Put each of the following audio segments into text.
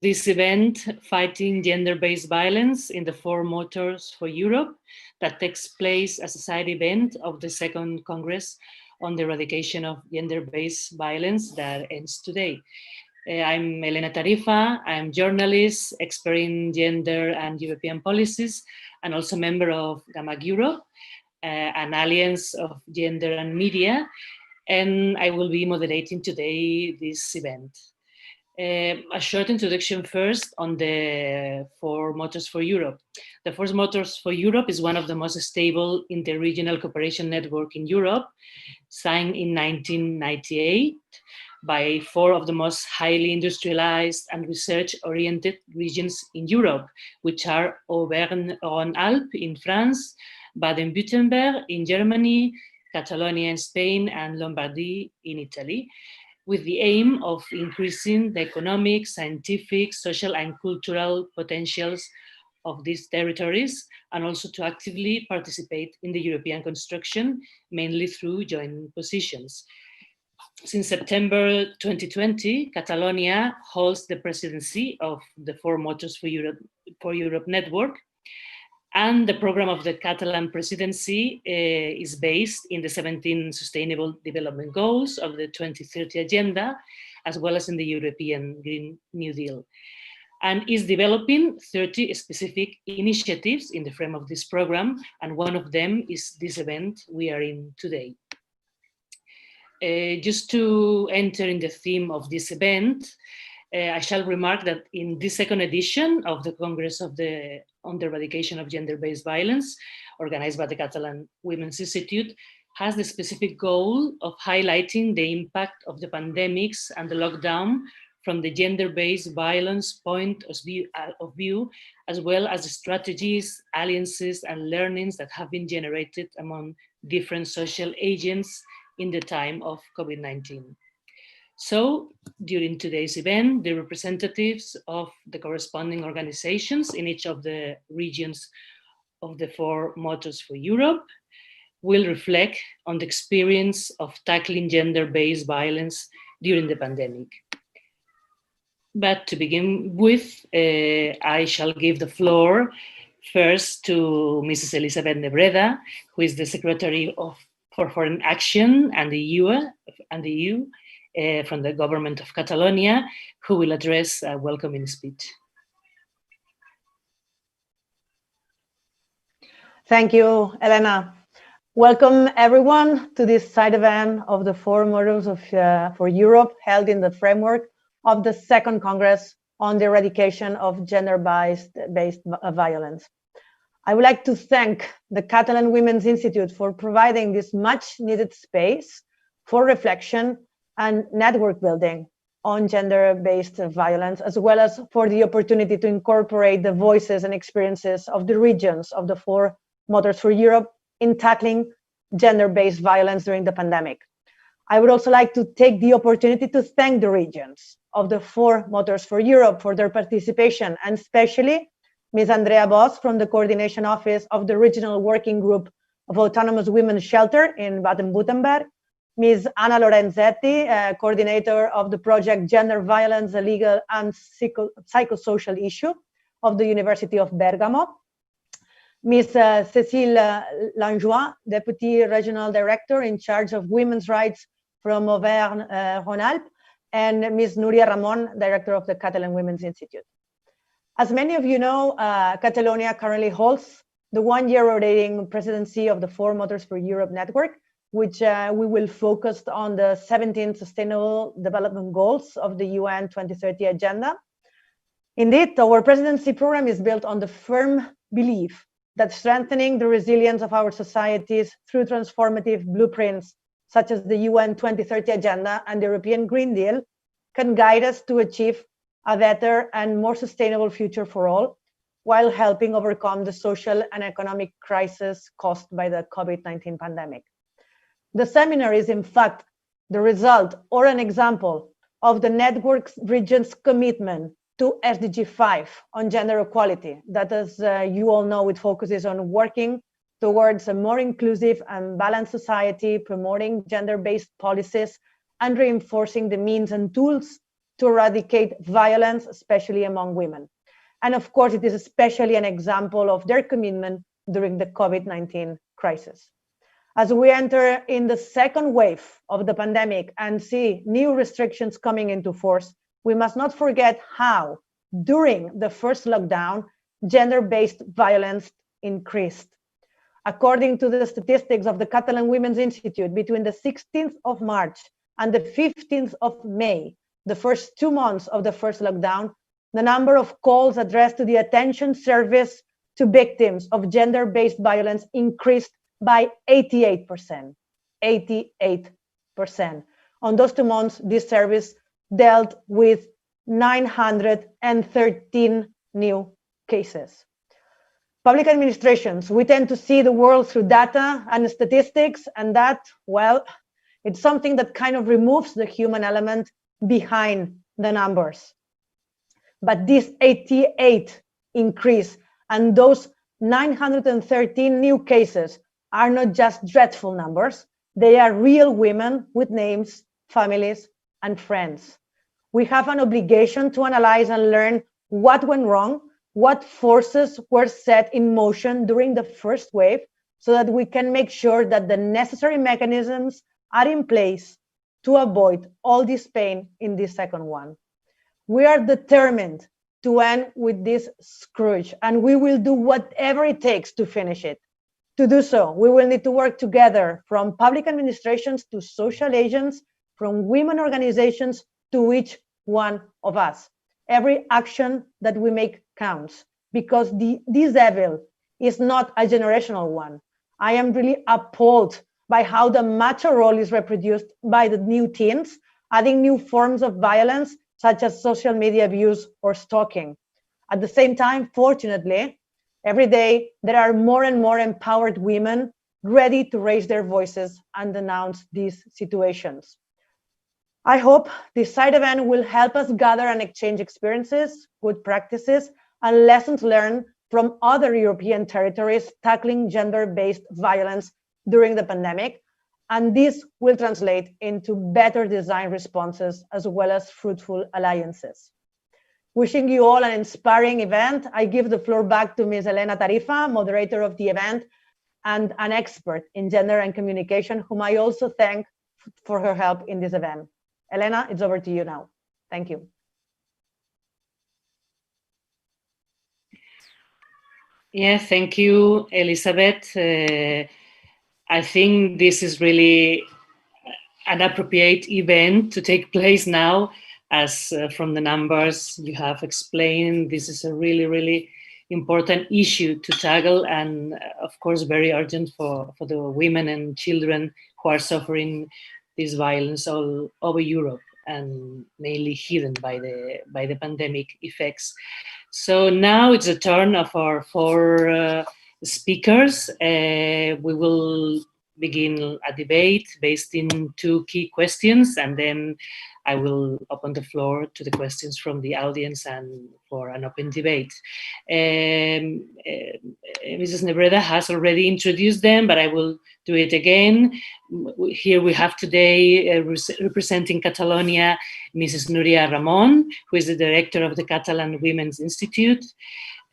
this event, Fighting Gender-Based Violence in the Four Motors for Europe, that takes place as a side event of the Second Congress on the Eradication of Gender-Based Violence that ends today. I'm Elena Tarifa. I'm journalist, expert in gender and European policies, and also member of GAMAG Europe, an alliance of gender and media, and I will be moderating today this event. A short introduction first on the Four Motors for Europe. The Four Motors for Europe is one of the most stable interregional cooperation network in Europe, signed in 1998 by four of the most highly industrialized and research-oriented regions in Europe, which are Auvergne-Rhône-Alpes in France, Baden-Württemberg in Germany, Catalonia in Spain, and Lombardy in Italy, with the aim of increasing the economic, scientific, social, and cultural potentials of these territories, and also to actively participate in the European construction, mainly through joint positions. Since September 2020, Catalonia holds the presidency of the Four Motors for Europe network, and the program of the Catalan presidency is based in the 17 Sustainable Development Goals of the 2030 Agenda, as well as in the European Green New Deal, and is developing 30 specific initiatives in the frame of this program, and one of them is this event we are in today. Just to enter in the theme of this event, I shall remark that in this second edition of the Congress on the Eradication of Gender-Based Violence, organized by the Catalan Women's Institute, has the specific goal of highlighting the impact of the pandemics and the lockdown from the gender-based violence point of view, as well as the strategies, alliances, and learnings that have been generated among different social agents in the time of COVID-19. So, during today's event, the representatives of the corresponding organizations in each of the regions of the Four Motors for Europe will reflect on the experience of tackling gender-based violence during the pandemic. But to begin with, I shall give the floor first to Mrs. Elisabeth Nebreda, who is the Secretary for Foreign Action and the EU from the government of Catalonia, who will address a welcoming speech. Thank you, Elena. Welcome everyone to this side event of the Four Motors for Europe, held in the framework of the Second Congress on the Eradication of Gender-Based Violence. I would like to thank the Catalan Women's Institute for providing this much needed space for reflection and network building on gender-based violence, as well as for the opportunity to incorporate the voices and experiences of the regions of the Four Motors for Europe in tackling gender-based violence during the pandemic. I would also like to take the opportunity to thank the regions of the Four Motors for Europe for their participation, and especially Ms. Andrea Bosch from the Coordination Office of the Regional Working Group of Autonomous Women's Shelter in Baden-Württemberg, Ms. Anna Lorenzetti, coordinator of the project Gender Violence, a Legal and Psychosocial Issue of the University of Bergamo, Ms. Cécile Langlois, Deputy Regional Director in charge of Women's Rights from Auvergne-Rhône-Alpes, and Ms. Núria Ramon, Director of the Catalan Women's Institute. As many of you know, Catalonia currently holds the one-year rotating presidency of the Four Motors for Europe network, which we will focus on the 17 Sustainable Development Goals of the UN 2030 Agenda. Indeed, our presidency program is built on the firm belief that strengthening the resilience of our societies through transformative blueprints, such as the UN 2030 Agenda and the European Green Deal, can guide us to achieve a better and more sustainable future for all, while helping overcome the social and economic crisis caused by the COVID-19 pandemic. The seminar is, in fact, the result or an example of the network's region's commitment to SDG 5 on gender equality, that, as you all know, it focuses on working towards a more inclusive and balanced society, promoting gender-based policies, and reinforcing the means and tools to eradicate violence, especially among women. And of course, it is especially an example of their commitment during the COVID-19 crisis. As we enter in the second wave of the pandemic and see new restrictions coming into force, we must not forget how, during the first lockdown, gender-based violence increased. According to the statistics of the Catalan Women's Institute, between the 16th of March and the 15th of May, the first 2 months of the first lockdown, the number of calls addressed to the attention service to victims of gender-based violence increased by 88%. 88%. On those 2 months, this service dealt with 913 new cases. Public administrations, we tend to see the world through data and statistics, and that, well, it's something that kind of removes the human element behind the numbers. But this 88 increase and those 913 new cases are not just dreadful numbers, they are real women with names, families, and friends. We have an obligation to analyze and learn what went wrong, what forces were set in motion during the first wave, so that we can make sure that the necessary mechanisms are in place to avoid all this pain in this second one. We are determined to end with this scourge, and we will do whatever it takes to finish it. To do so, we will need to work together, from public administrations to social agents, from women organizations to each one of us. Every action that we make counts, because this evil is not a generational one. I am really appalled by how the macho role is reproduced by the new teens, adding new forms of violence, such as social media abuse or stalking. At the same time, fortunately, every day there are more and more empowered women ready to raise their voices and denounce these situations. I hope this side event will help us gather and exchange experiences, good practices, and lessons learned from other European territories tackling gender-based violence during the pandemic, and this will translate into better design responses as well as fruitful alliances. Wishing you all an inspiring event, I give the floor back to Ms. Elena Tarifa, moderator of the event and an expert in gender and communication, whom I also thank for her help in this event. Elena, it's over to you now. Thank you. Yeah, thank you, Elizabeth. I think this is really an appropriate event to take place now, as from the numbers you have explained, this is a really, really important issue to tackle, and of course very urgent for the women and children who are suffering this violence all over Europe, and mainly hidden by the pandemic effects. So now it's the turn of our four speakers. We will begin a debate based in 2 key questions, and then I will open the floor to the questions from the audience and for an open debate. Mrs. Nebreda has already introduced them, but I will do it again. Here we have today, representing Catalonia, Mrs. Núria Ramon, who is the director of the Catalan Women's Institute.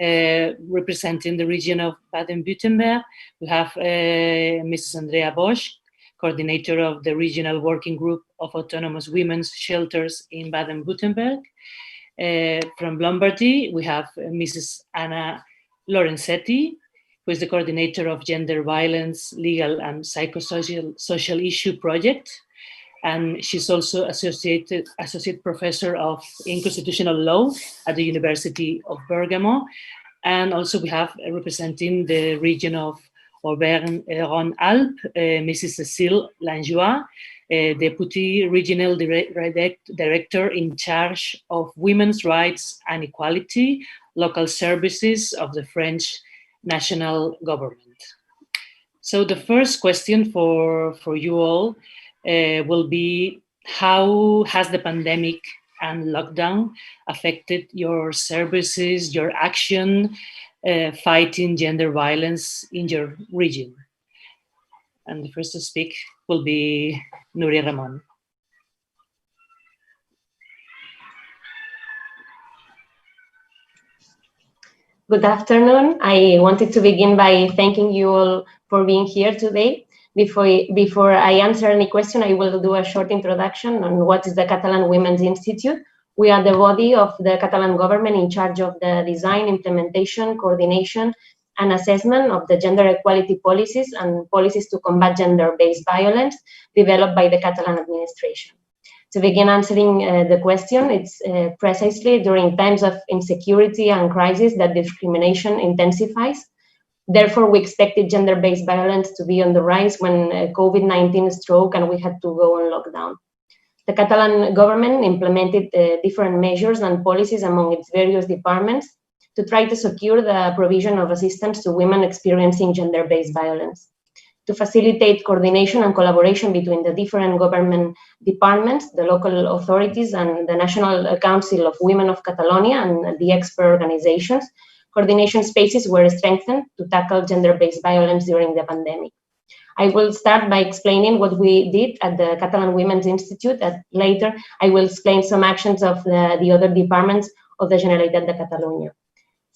Representing the region of Baden-Württemberg, we have Mrs. Andrea Bosch, coordinator of the Regional Working Group of Autonomous Women's Shelters in Baden-Württemberg. From Lombardy, we have Mrs. Anna Lorenzetti, who is the coordinator of Gender Violence, Legal and Psychosocial Issue Project. And she's also associate professor in constitutional law at the University of Bergamo. And also we have representing the region of Auvergne-Rhône-Alpes, Mrs. Cécile Langlois, Deputy Regional Director in charge of Women's Rights and Equality, Local Services of the French National Government. So the first question for you all will be, how has the pandemic and lockdown affected your services, your action, fighting gender violence in your region? And the first to speak will be Núria Ramon. Good afternoon. I wanted to begin by thanking you all for being here today. Before I answer any question, I will do a short introduction on what is the Catalan Women's Institute. We are the body of the Catalan government in charge of the design, implementation, coordination, and assessment of the gender equality policies and policies to combat gender-based violence developed by the Catalan administration. To begin answering the question, it's precisely during times of insecurity and crisis that discrimination intensifies. Therefore, we expected gender-based violence to be on the rise when COVID-19 struck and we had to go on lockdown. The Catalan government implemented different measures and policies among its various departments to try to secure the provision of assistance to women experiencing gender-based violence. To facilitate coordination and collaboration between the different government departments, the local authorities, and the National Council of Women of Catalonia and the expert organizations, coordination spaces were strengthened to tackle gender-based violence during the pandemic. I will start by explaining what we did at the Catalan Women's Institute, and later I will explain some actions of the other departments of the Generalitat de Catalunya.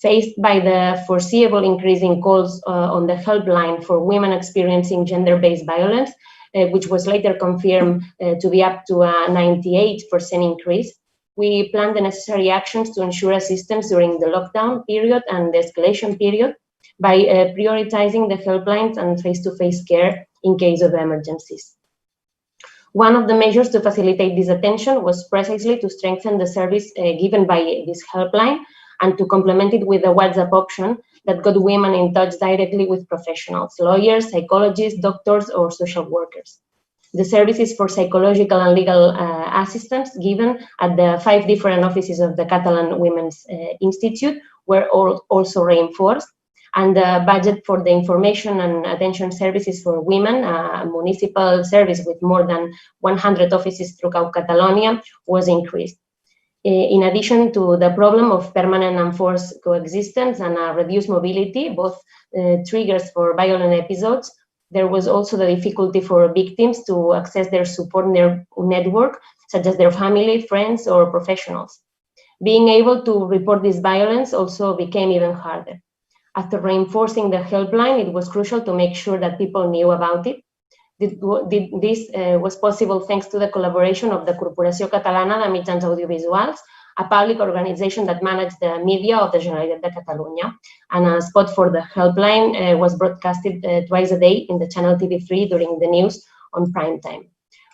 Faced by the foreseeable increase in calls on the helpline for women experiencing gender-based violence, which was later confirmed to be up to a 98% increase, we planned the necessary actions to ensure assistance during the lockdown period and the escalation period by prioritizing the helplines and face-to-face care in case of emergencies. One of the measures to facilitate this attention was precisely to strengthen the service given by this helpline and to complement it with a WhatsApp option that got women in touch directly with professionals, lawyers, psychologists, doctors, or social workers. The services for psychological and legal assistance given at the 5 different offices of the Catalan Women's Institute were also reinforced, and the budget for the information and attention services for women, a municipal service with more than 100 offices throughout Catalonia, was increased. In addition to the problem of permanent and forced coexistence and reduced mobility, both triggers for violent episodes, there was also the difficulty for victims to access their support network, such as their family, friends, or professionals. Being able to report this violence also became even harder. After reinforcing the helpline, it was crucial to make sure that people knew about it. This was possible thanks to the collaboration of the Corporació Catalana de Mitjans Audiovisuals, a public organization that managed the media of the Generalitat de Catalunya, and a spot for the helpline was broadcasted twice a day in the channel TV3 during the news on prime time.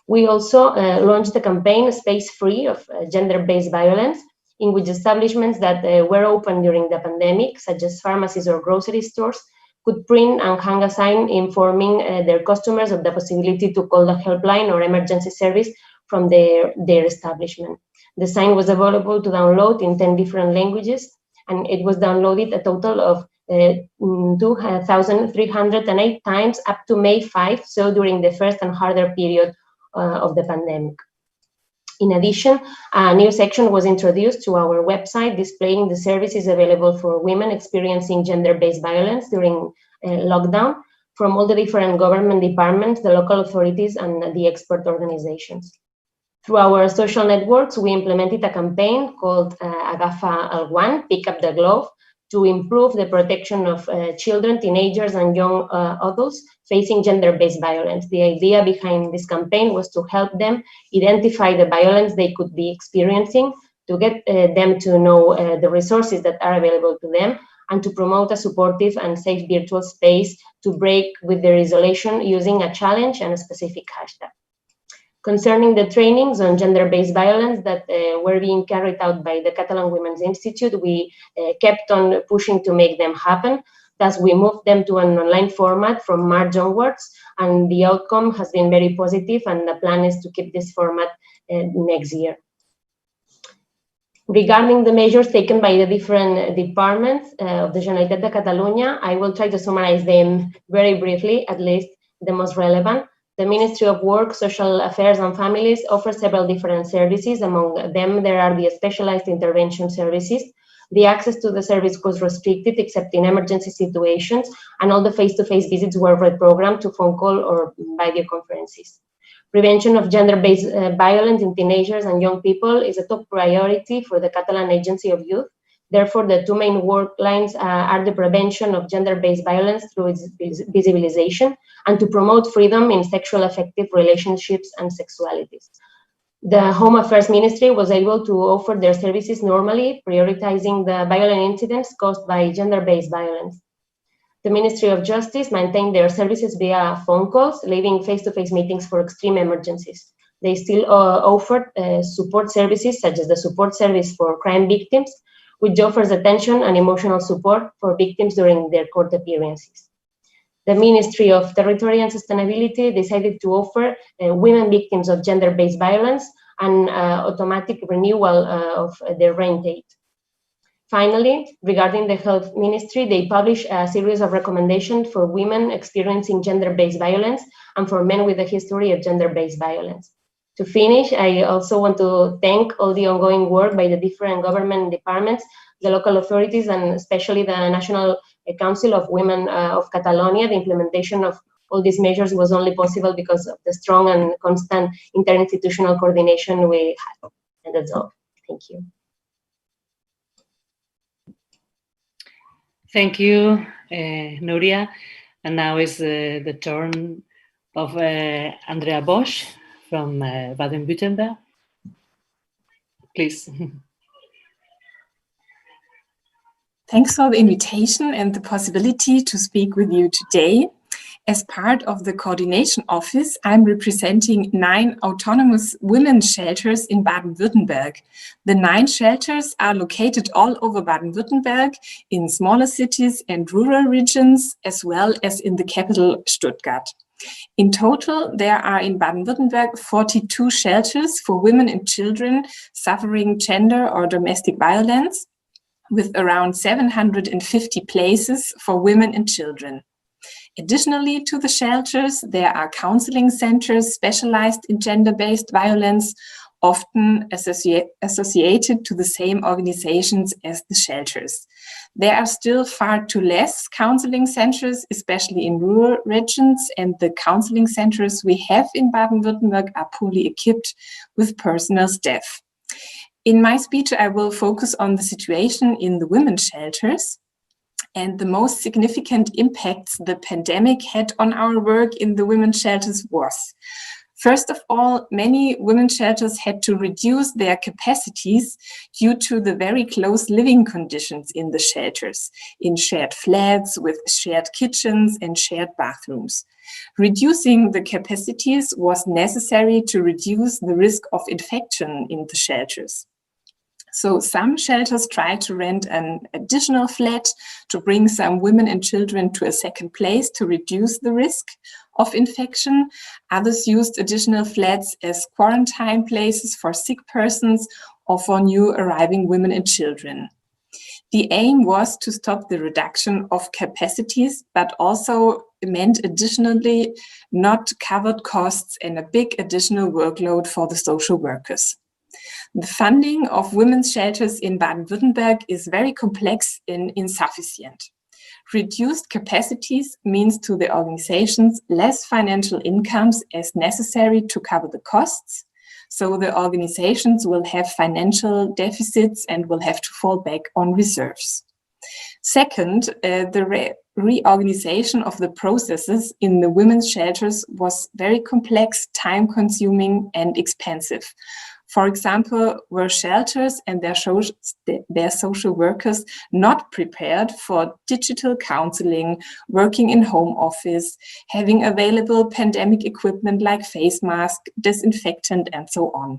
We also launched the campaign Space Free of Gender-Based Violence, in which establishments that were open during the pandemic, such as pharmacies or grocery stores, could print and hang a sign informing their customers of the possibility to call the helpline or emergency service from their establishment. The sign was available to download in 10 different languages, and it was downloaded a total of 2,308 times up to May 5, so during the first and harder period of the pandemic. In addition, a new section was introduced to our website displaying the services available for women experiencing gender-based violence during lockdown from all the different government departments, the local authorities, and the expert organizations. Through our social networks, we implemented a campaign called Agafa el Guant, Pick Up the Glove, to improve the protection of children, teenagers, and young adults facing gender-based violence. The idea behind this campaign was to help them identify the violence they could be experiencing, to get them to know the resources that are available to them, and to promote a supportive and safe virtual space to break with their isolation using a challenge and a specific hashtag. Concerning the trainings on gender-based violence that were being carried out by the Catalan Women's Institute, we kept on pushing to make them happen. Thus, we moved them to an online format from March onwards, and the outcome has been very positive, and the plan is to keep this format next year. Regarding the measures taken by the different departments of the Generalitat de Catalunya, I will try to summarize them very briefly, at least the most relevant. The Ministry of Work, Social Affairs and Families offers several different services. Among them, there are the specialized intervention services. The access to the service was restricted except in emergency situations, and all the face-to-face visits were reprogrammed to phone call or video conferences. Prevention of gender-based violence in teenagers and young people is a top priority for the Catalan Agency of Youth. Therefore, the two main work lines are the prevention of gender-based violence through its visibilization and to promote freedom in sexual affective relationships and sexualities. The Home Affairs Ministry was able to offer their services normally, prioritizing the violent incidents caused by gender-based violence. The Ministry of Justice maintained their services via phone calls, leaving face-to-face meetings for extreme emergencies. They still offered support services such as the support service for crime victims, which offers attention and emotional support for victims during their court appearances. The Ministry of Territory and Sustainability decided to offer women victims of gender-based violence an automatic renewal of their rent aid. Finally, regarding the Health Ministry, they published a series of recommendations for women experiencing gender-based violence and for men with a history of gender-based violence. To finish, I also want to thank all the ongoing work by the different government departments, the local authorities, and especially the National Council of Women of Catalonia. The implementation of all these measures was only possible because of the strong and constant interinstitutional coordination we had. And that's all. Thank you. Thank you, Nuria. And now is the turn of Andrea Bosch from Baden-Württemberg. Please. Thanks for the invitation and the possibility to speak with you today. As part of the coordination office, I'm representing 9 autonomous women's shelters in Baden-Württemberg. The 9 shelters are located all over Baden-Württemberg in smaller cities and rural regions, as well as in the capital, Stuttgart. In total, there are in Baden-Württemberg 42 shelters for women and children suffering gender or domestic violence, with around 750 places for women and children. Additionally to the shelters, there are counseling centers specialized in gender-based violence, often associated to the same organizations as the shelters. There are still far too less counseling centers, especially in rural regions, and the counseling centers we have in Baden-Württemberg are poorly equipped with personnel staff. In my speech, I will focus on the situation in the women's shelters and the most significant impacts the pandemic had on our work in the women's shelters was. First of all, many women's shelters had to reduce their capacities due to the very close living conditions in the shelters, in shared flats with shared kitchens and shared bathrooms. Reducing the capacities was necessary to reduce the risk of infection in the shelters. So some shelters tried to rent an additional flat to bring some women and children to a second place to reduce the risk of infection. Others used additional flats as quarantine places for sick persons or for new arriving women and children. The aim was to stop the reduction of capacities, but also meant additionally not covered costs and a big additional workload for the social workers. The funding of women's shelters in Baden-Württemberg is very complex and insufficient. Reduced capacities means to the organizations less financial incomes as necessary to cover the costs. So the organizations will have financial deficits and will have to fall back on reserves. Second, the reorganization of the processes in the women's shelters was very complex, time-consuming, and expensive. For example, were shelters and their social workers not prepared for digital counseling, working in home office, having available pandemic equipment like face mask, disinfectant, and so on.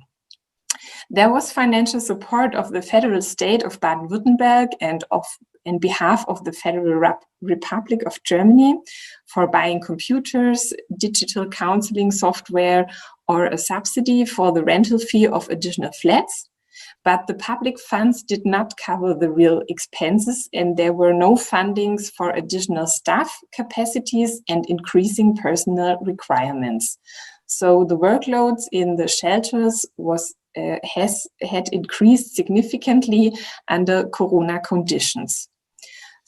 There was financial support of the federal state of Baden-Württemberg and on behalf of the Federal Republic of Germany for buying computers, digital counseling software, or a subsidy for the rental fee of additional flats. But the public funds did not cover the real expenses, and there were no fundings for additional staff capacities and increasing personnel requirements. So the workloads in the shelters had increased significantly under Corona conditions.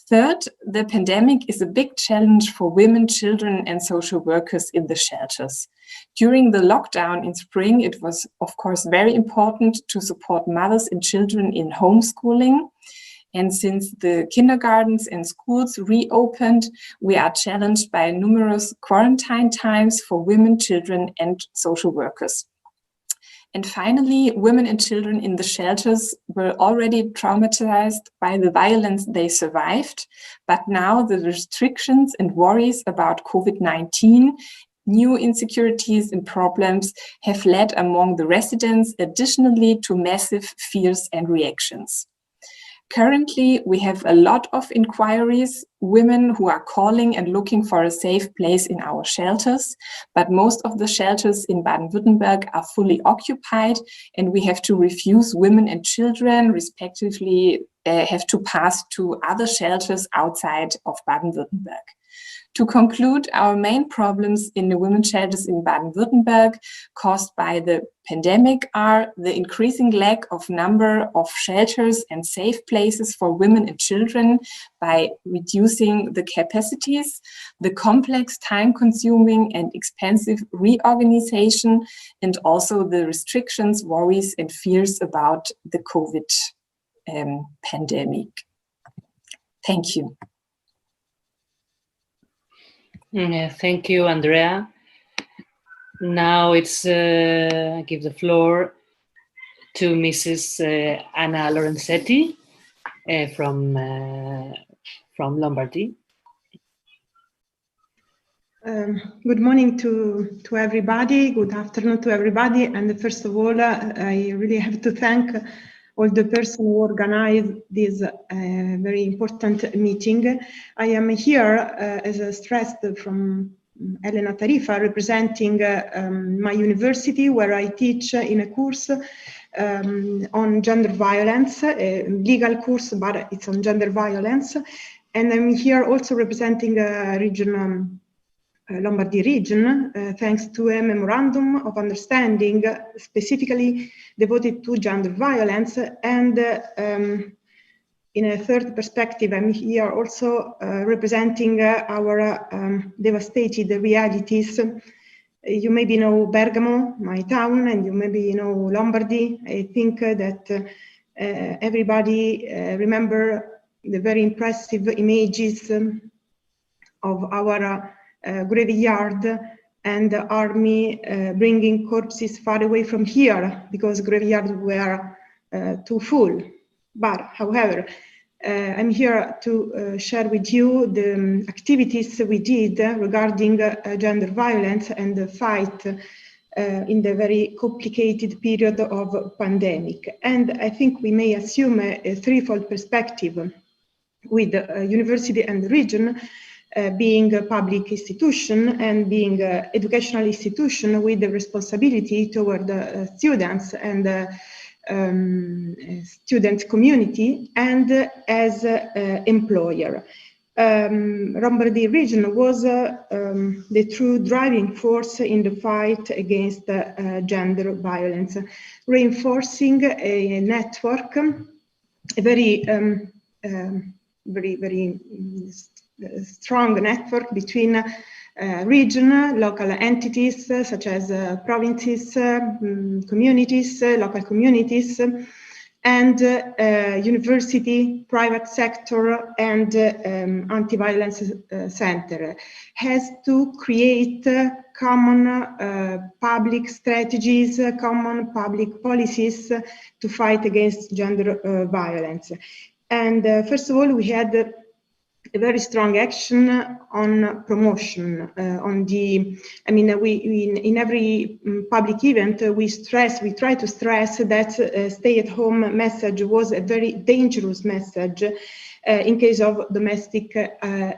Third, the pandemic is a big challenge for women, children, and social workers in the shelters. During the lockdown in spring, it was, of course, very important to support mothers and children in homeschooling. And since the kindergartens and schools reopened, we are challenged by numerous quarantine times for women, children, and social workers. And finally, women and children in the shelters were already traumatized by the violence they survived, but now the restrictions and worries about COVID-19, new insecurities and problems have led among the residents additionally to massive fears and reactions. Currently, we have a lot of inquiries, women who are calling and looking for a safe place in our shelters, but most of the shelters in Baden-Württemberg are fully occupied, and we have to refuse women and children, respectively, have to pass to other shelters outside of Baden-Württemberg. To conclude, our main problems in the women's shelters in Baden-Württemberg caused by the pandemic are the increasing lack of number of shelters and safe places for women and children by reducing the capacities, the complex, time-consuming and expensive reorganization, and also the restrictions, worries and fears about the COVID pandemic. Thank you. Thank you, Andrea. Now it's I give the floor to Mrs. Anna Lorenzetti from Lombardy. Good morning to everybody. Good afternoon to everybody. And first of all, I really have to thank all the person who organized this very important meeting. I am here, as stressed from Elena Tarifa, representing my university, where I teach in a course on gender violence, a legal course, but it's on gender violence. And I'm here also representing a region, Lombardy region, thanks to a memorandum of understanding specifically devoted to gender violence. And in a third perspective, I'm here also representing our devastated realities. You maybe know Bergamo, my town, and you maybe know Lombardy. I think that everybody remember the very impressive images of our graveyard and the army bringing corpses far away from here because graveyards were too full. But however, I'm here to share with you the activities we did regarding gender violence and the fight in the very complicated period of pandemic. And I think we may assume a threefold perspective with the university and the region, being a public institution and being an educational institution with the responsibility toward the students and student community, and as employer. Lombardy region was the true driving force in the fight against gender violence, reinforcing a network, a very strong network between region, local entities such as provinces, communities, local communities, and university, private sector, and anti-violence center, has to create common public strategies, common public policies to fight against gender violence. And first of all, we had a very strong action on promotion, on the, I mean, in every public event, we try to stress that stay-at-home message was a very dangerous message in case of domestic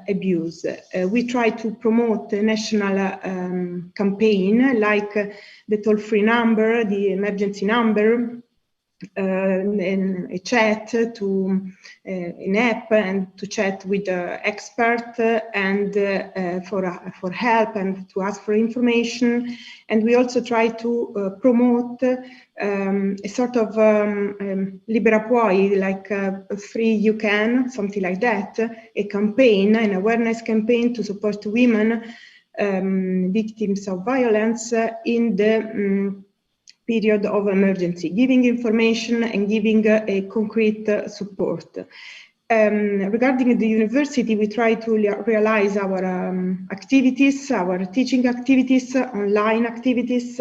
abuse. We try to promote a national campaign like the toll-free number, the emergency number, in a chat, to an app, and to chat with the expert and for help and to ask for information. And we also try to promote a sort of libera puoi, like free you can, something like that, a campaign, an awareness campaign to support women victims of violence in the period of emergency, giving information and giving a concrete support. Regarding the university, we try to realize our activities, our teaching activities, online activities,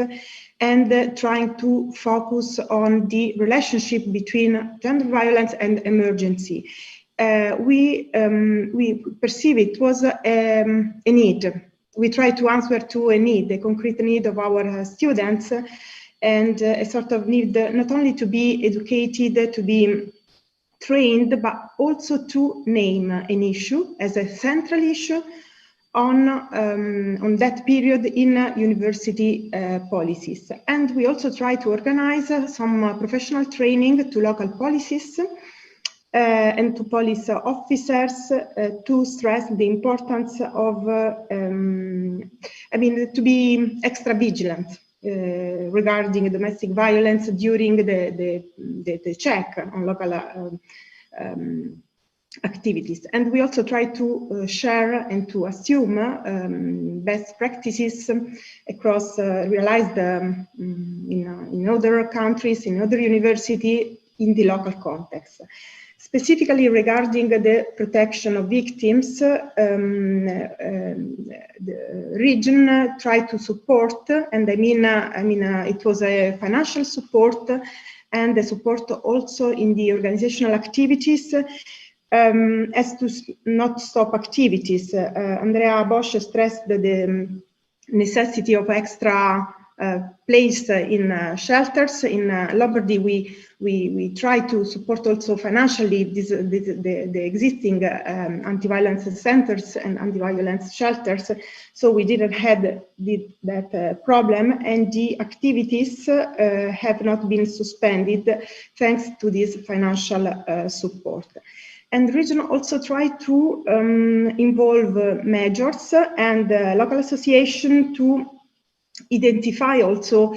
and trying to focus on the relationship between gender violence and emergency. We perceive it was a need. We try to answer to a need, a concrete need of our students, and a sort of need not only to be educated, to be trained, but also to name an issue as a central issue on that period in university policies. And we also try to organize some professional training to local policies and to police officers to stress the importance of, to be extra vigilant regarding domestic violence during the check on local activities. And we also try to share and to assume best practices across realized in other countries, in other universities, in the local context. Specifically regarding the protection of victims, the region tried to support, and it was a financial support and the support also in the organizational activities as to not stop activities. Andrea Bosch stressed the necessity of extra place in shelters. In Lombardy, we try to support also financially the existing anti-violence centers and anti-violence shelters. So we didn't have that problem, and the activities have not been suspended thanks to this financial support. And the region also tried to involve majors and local association to identify also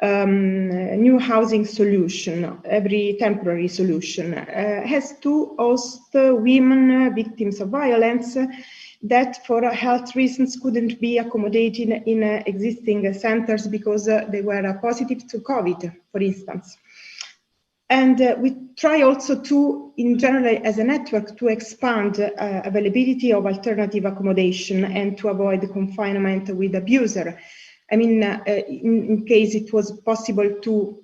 new housing solution. Every temporary solution has to host women victims of violence that for health reasons couldn't be accommodated in existing centers because they were positive to COVID, for instance. And we try also to, in general, as a network, to expand availability of alternative accommodation and to avoid confinement with abuser. In case it was possible to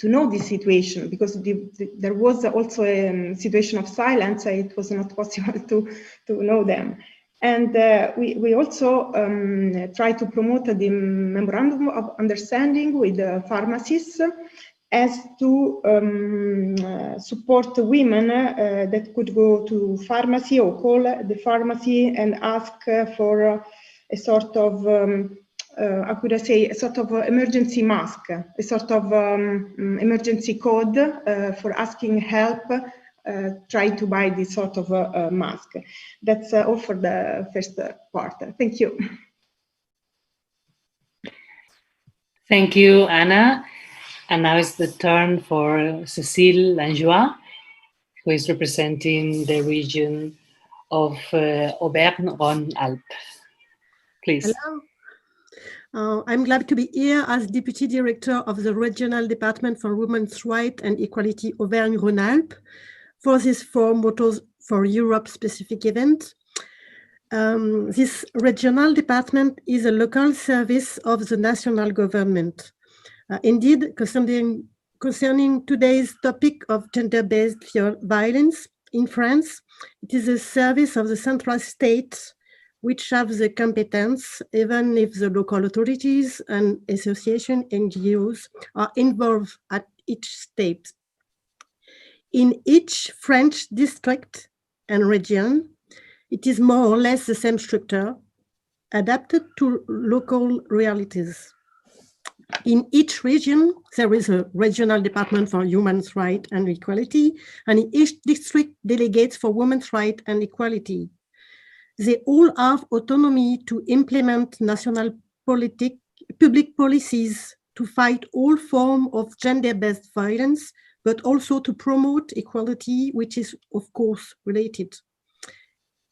know this situation, because there was also a situation of silence, it was not possible to know them. And we also try to promote the memorandum of understanding with pharmacists as to support women that could go to pharmacy or call the pharmacy and ask for a sort of, how could I say, a sort of emergency mask, a sort of emergency code for asking help, try to buy this sort of mask. That's all for the first part. Thank you. Thank you, Anna. And now it's the turn for Cécile Langlois, who is representing the region of Auvergne-Rhône-Alpes. Please. Hello. I'm glad to be here as Deputy Director of the Regional Department for Women's Rights and Equality Auvergne-Rhône-Alpes for this 4 Motors for Europe specific event. This regional department is a local service of the national government. Indeed, concerning today's topic of gender-based violence in France, it is a service of the central state which have the competence, even if the local authorities and association NGOs are involved at each step. In each French district and region, it is more or less the same structure, adapted to local realities. In each region, there is a regional department for human rights and equality, and in each district, delegates for women's rights and equality. They all have autonomy to implement national public policies to fight all forms of gender-based violence, but also to promote equality, which is, of course, related.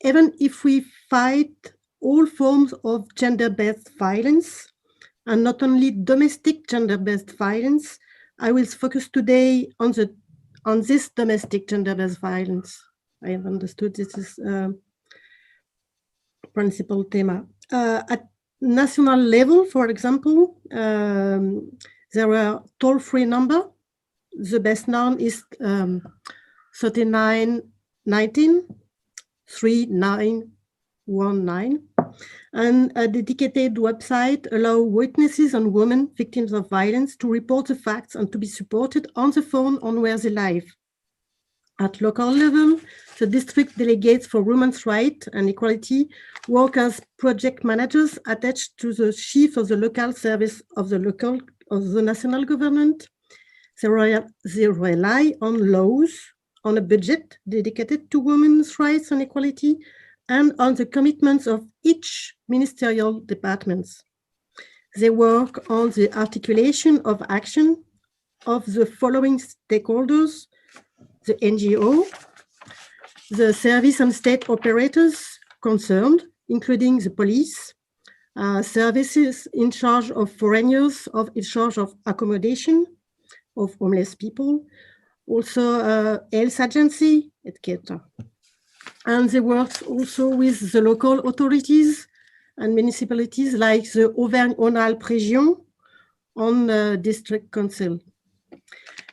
Even if we fight all forms of gender-based violence, and not only domestic gender-based violence. I will focus today on this domestic gender-based violence. I have understood this is principal theme. At national level, for example, there are toll-free number. The best known is 3919 3919, and a dedicated website allows witnesses and women victims of violence to report the facts and to be supported on the phone on where they live. At local level, the district delegates for women's rights and equality work as project managers attached to the chief of the local service of the national government. They rely on laws, on a budget dedicated to women's rights and equality, and on the commitments of each ministerial department. They work on the articulation of action of the following stakeholders: the NGO, the service and state operators concerned, including the police, services in charge of foreigners, in charge of accommodation of homeless people, also health agency, etc. And they work also with the local authorities and municipalities like the Auvergne-Rhône-Alpes region on the district council.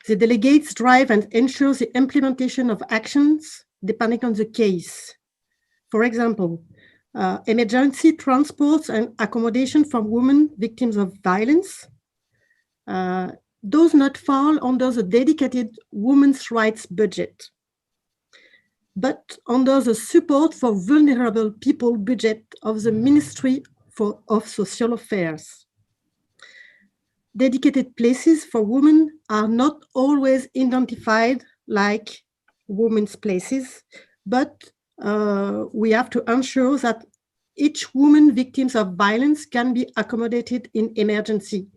The delegates drive and ensure the implementation of actions depending on the case. For example, emergency transports and accommodation for women victims of violence does not fall under the dedicated women's rights budget, but under the support for vulnerable people budget of the Ministry of Social Affairs. Dedicated places for women are not always identified like women's places, but we have to ensure that each woman victims of violence can be accommodated in emergency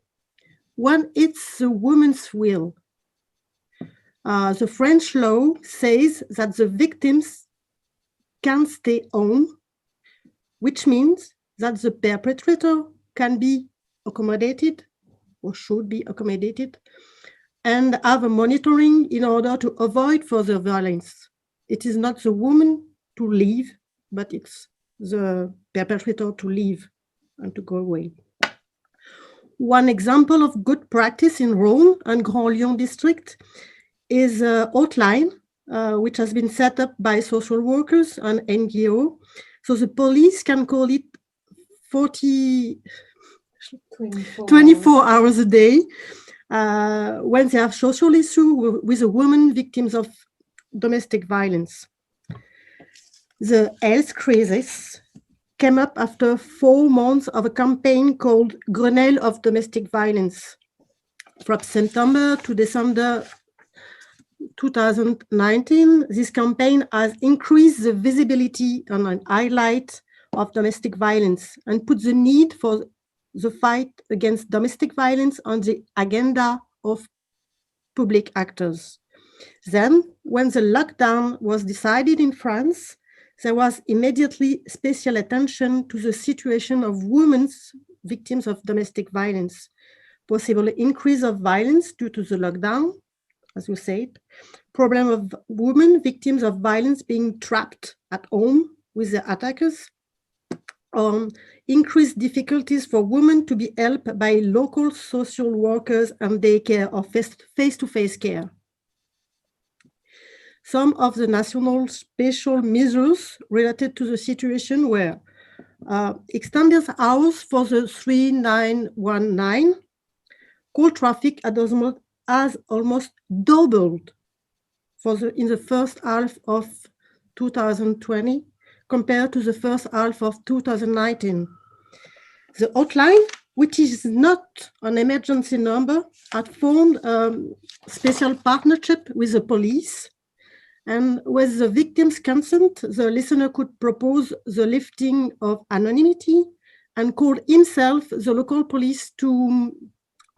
when it's the woman's will. The French law says that the victims can stay home, which means that the perpetrator can be accommodated or should be accommodated and have a monitoring in order to avoid further violence. It is not the woman to leave, but it's the perpetrator to leave and to go away. One example of good practice in Rhône and Grand Lyon district is a hotline, which has been set up by social workers and NGO. So the police can call it 24 hours a day when they have social issue with a woman victims of domestic violence. The health crisis came up after 4 months of a campaign called Grenelle of Domestic Violence. From September to December 2019, this campaign has increased the visibility and highlight of domestic violence and put the need for the fight against domestic violence on the agenda of public actors. Then, when the lockdown was decided in France, there was immediately special attention to the situation of women victims of domestic violence, possible increase of violence due to the lockdown, as you said, problem of women victims of violence being trapped at home with their attackers, increased difficulties for women to be helped by local social workers and daycare or face-to-face care. Some of the national special measures related to the situation were extended hours for the 3919. Call traffic has almost doubled in the first half of 2020 compared to the first half of 2019. The hotline, which is not an emergency number, had formed a special partnership with the police. And with the victim's consent, the listener could propose the lifting of anonymity and call himself the local police to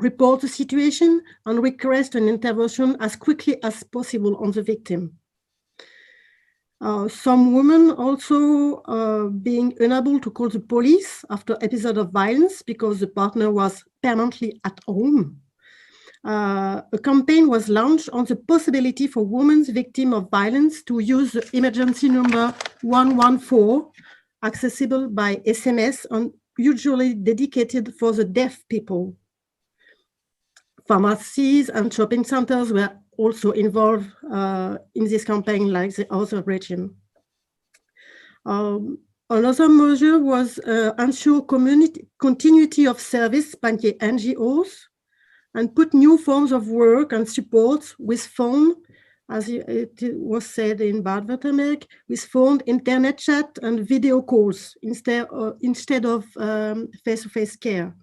report the situation and request an intervention as quickly as possible on the victim. Some women also being unable to call the police after episode of violence because the partner was permanently at home. A campaign was launched on the possibility for women victims of violence to use the emergency number 114, accessible by SMS and usually dedicated for the deaf people. Pharmacies and shopping centers were also involved in this campaign, like the other region. Another measure was ensure continuity of service by the NGOs and put new forms of work and support with phone, as it was said in Baden-Württemberg, with phone, internet chat, and video calls instead of face-to-face care.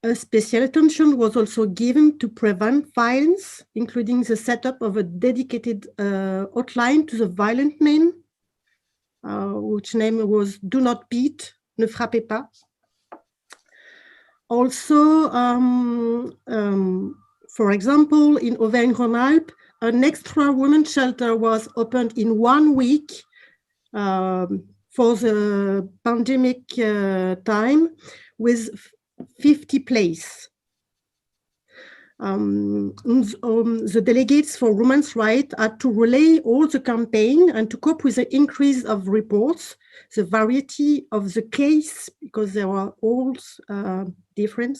A special attention was also given to prevent violence, including the setup of a dedicated hotline to the violent men, which name was Do Not Beat, Ne Frappez Pas. Also, for example, in Auvergne-Rhône-Alpes, an extra women's shelter was opened in 1 week for the pandemic time with 50 places. The delegates for women's rights had to relay all the campaign and to cope with the increase of reports, the variety of the case, because there were all different,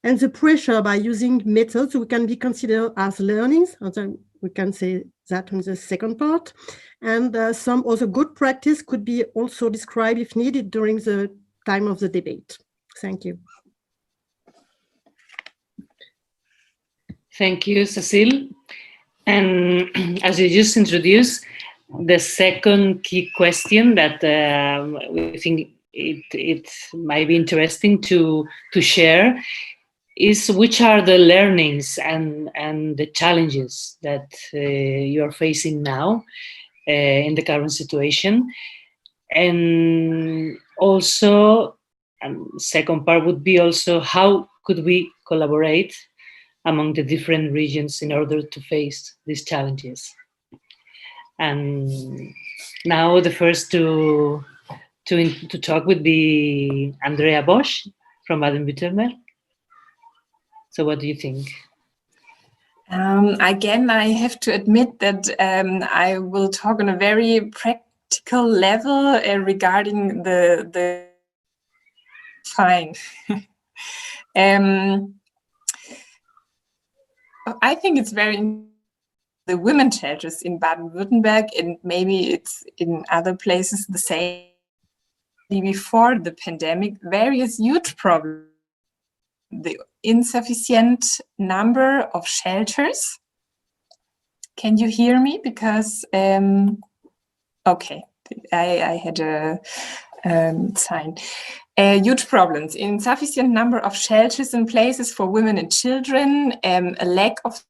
and the pressure by using methods which can be considered as learnings, and we can say that in the second part, and some other good practice could be also described if needed during the time of the debate. Thank you. Thank you, Cécile. And as you just introduced, the second key question that we think it might be interesting to share is which are the learnings and the challenges that you are facing now in the current situation. And also, second part would be also how could we collaborate among the different regions in order to face these challenges. And now the first to talk would be Andrea Bosch from Baden-Württemberg. So what do you think? Again, I have to admit that I will talk on a very practical level regarding the fine. I think it's very the women shelters in Baden-Württemberg, and maybe it's in other places the same. Before the pandemic, various huge problems. The insufficient number of shelters. Can you hear me? Because, okay, I had a sign. Huge problems, insufficient number of shelters and places for women and children, a lack of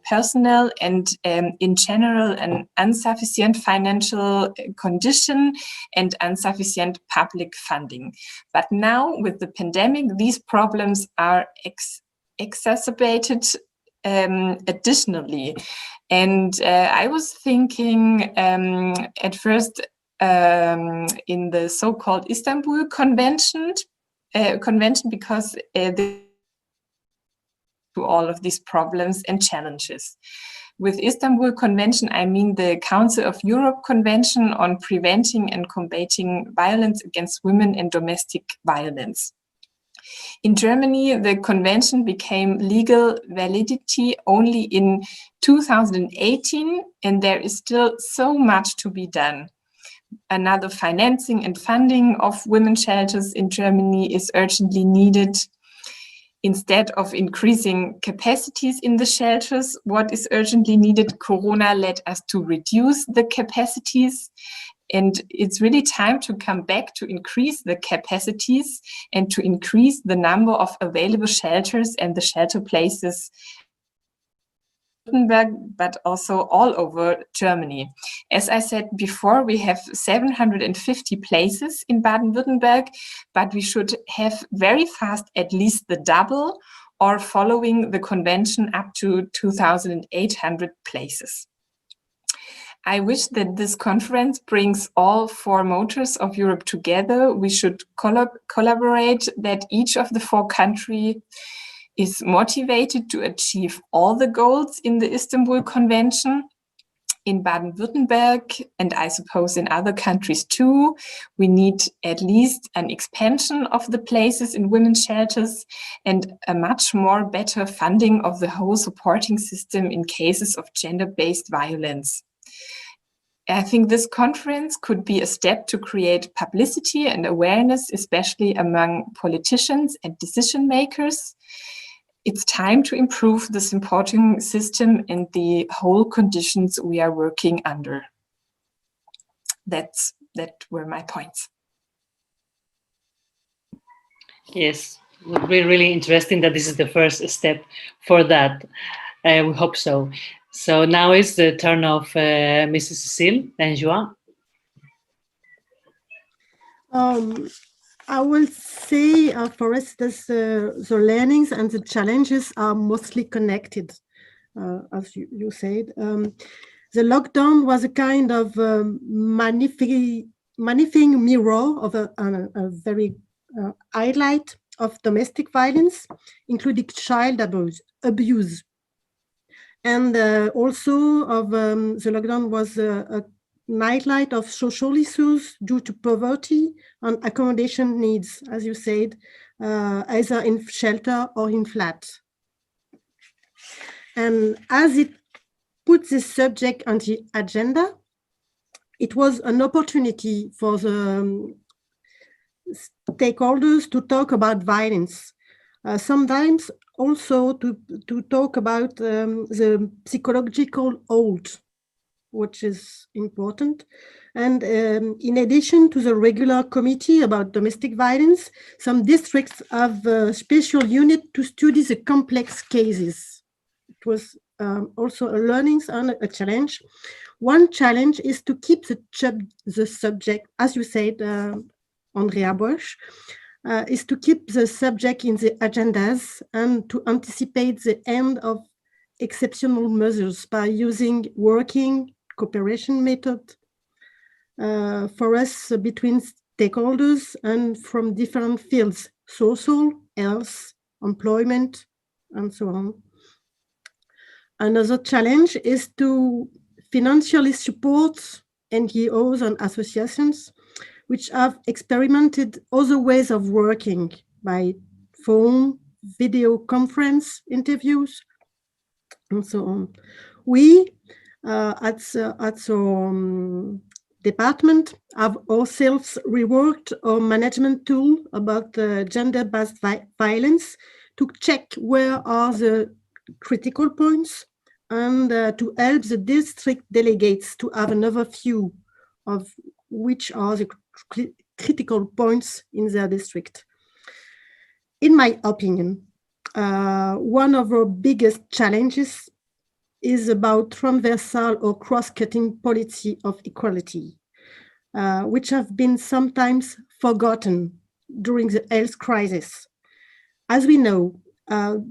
personnel, and in general an insufficient financial condition and insufficient public funding. But now with the pandemic, these problems are exacerbated additionally. And I was thinking at first in the so-called Istanbul Convention, because to all of these problems and challenges. With Istanbul Convention, I mean the Council of Europe Convention on Preventing and Combating Violence Against Women and Domestic Violence. In Germany, the convention became legal validity only in 2018, and there is still so much to be done. Another financing and funding of women's shelters in Germany is urgently needed. Instead of increasing capacities in the shelters, what is urgently needed? Corona led us to reduce the capacities, and it's really time to come back to increase the capacities and to increase the number of available shelters and the shelter places, but also all over Germany. As I said before, we have 750 places in Baden-Württemberg, but we should have very fast at least the double, or following the convention up to 2,800 places. I wish that this conference brings all 4 motors of Europe together. We should collaborate, that each of the 4 countries is motivated to achieve all the goals in the Istanbul Convention. In Baden-Württemberg, and I suppose in other countries too, we need at least an expansion of the places in women's shelters and a much more better funding of the whole supporting system in cases of gender-based violence. I think this conference could be a step to create publicity and awareness, especially among politicians and decision makers. It's time to improve the supporting system and the whole conditions we are working under. That were my points. Yes, it would be really interesting that this is the first step for that. We hope so. So now is the turn of Mrs. Cécile Langlois. I will say for us, the learnings and the challenges are mostly connected, as you said. The lockdown was a kind of magnifying mirror of a very highlight of domestic violence, including child abuse. And also of the lockdown was a nightlight of social issues due to poverty and accommodation needs, as you said, either in shelter or in flat. And as it put this subject on the agenda, it was an opportunity for the stakeholders to talk about violence. Sometimes also to talk about the psychological hold, which is important. And in addition to the regular committee about domestic violence, some districts have a special unit to study the complex cases. It was also a learning and a challenge. One challenge is to keep the subject, as you said, Andrea Bosch, is to keep the subject in the agendas and to anticipate the end of exceptional measures by using working cooperation method for us between stakeholders and from different fields, social, health, employment, and so on. Another challenge is to financially support NGOs and associations which have experimented other ways of working by phone, video conference interviews, and so on. We at the department have ourselves reworked our management tool about gender-based violence to check where are the critical points and to help the district delegates to have another view of which are the critical points in their district. In my opinion, one of our biggest challenges is about transversal or cross-cutting policy of equality, which have been sometimes forgotten during the health crisis. As we know,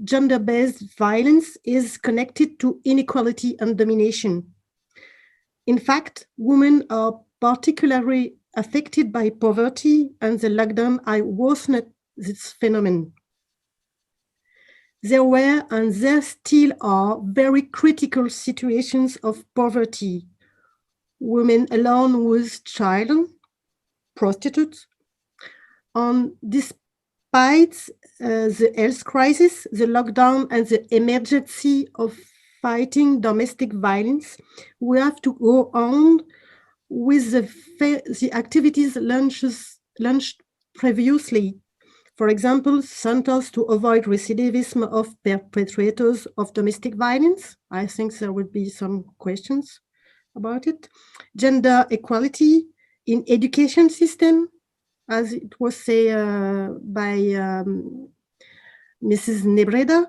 gender-based violence is connected to inequality and domination. In fact, women are particularly affected by poverty, and the lockdown has worsened this phenomenon. There were and there still are very critical situations of poverty. Women alone with children, prostitutes, and despite the health crisis, the lockdown and the emergency of fighting domestic violence, we have to go on with the activities launched previously. For example, centers to avoid recidivism of perpetrators of domestic violence. I think there would be some questions about it. Gender equality in education system, as it was said by Mrs. Nebreda.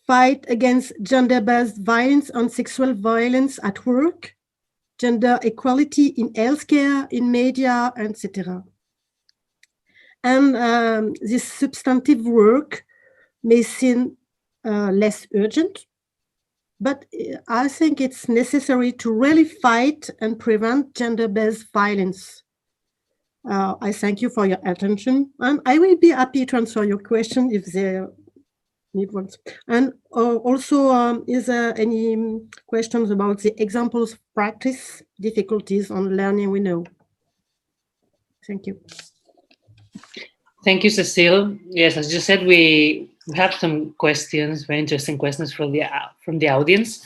Fight against gender-based violence and sexual violence at work. Gender equality in healthcare, in media, etc. And this substantive work may seem less urgent, but I think it's necessary to really fight and prevent gender-based violence. I thank you for your attention, and I will be happy to answer your question if there need ones. And also, is there any questions about the examples of practice, difficulties on learning we know? Thank you. Thank you, Cecile. Yes, as you said, we have some questions, very interesting questions from the audience.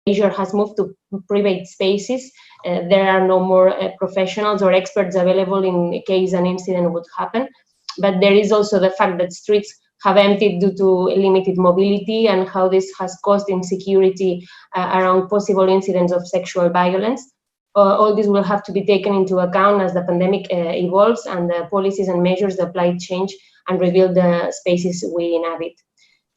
Leisure has moved to private spaces. There are no more professionals or experts available in case an incident would happen. But there is also the fact that streets have emptied due to limited mobility, and how this has caused insecurity around possible incidents of sexual violence. All this will have to be taken into account as the pandemic evolves and the policies and measures applied change and reveal the spaces we inhabit.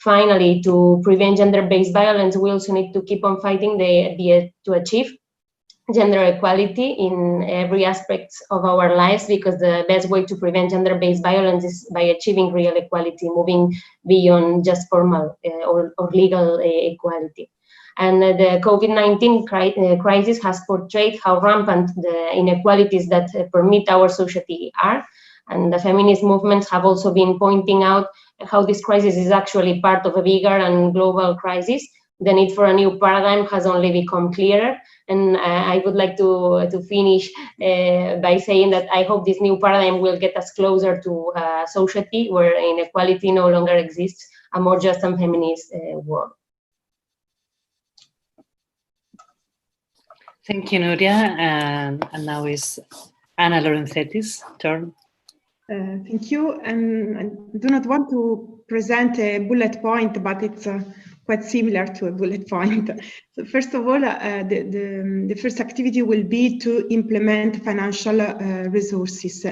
Finally, to prevent gender-based violence, we also need to keep on fighting to achieve gender equality in every aspect of our lives, because the best way to prevent gender-based violence is by achieving real equality, moving beyond just formal or legal equality. And the COVID-19 crisis has portrayed how rampant the inequalities that permeate our society are. And the feminist movements have also been pointing out how this crisis is actually part of a bigger and global crisis. The need for a new paradigm has only become clearer. And I would like to finish by saying that I hope this new paradigm will get us closer to a society where inequality no longer exists, a more just and feminist world. Thank you, Nuria. And now is Anna Lorenzetti's turn. Thank you. And I do not want to present a bullet point, but it's quite similar to a bullet point. So first of all, the first activity will be to implement financial resources.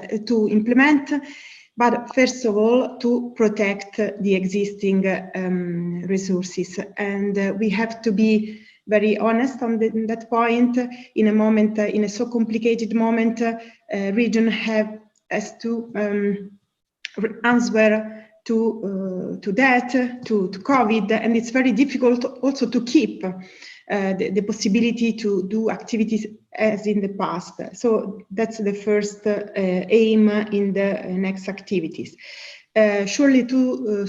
But first of all, to protect the existing resources. And we have to be very honest on that point. In a moment, in a so complicated moment, region has to answer to that, to COVID, and it's very difficult also to keep the possibility to do activities as in the past. So that's the first aim in the next activities. Surely to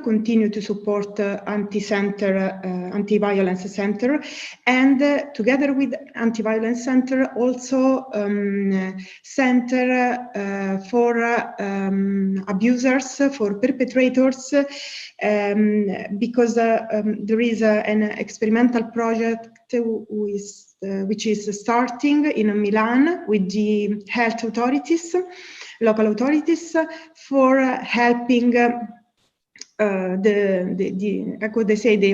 continue to support anti-violence center, and together with anti-violence center also center for abusers, for perpetrators, because there is an experimental project which is starting in Milan with the health authorities, local authorities, for helping the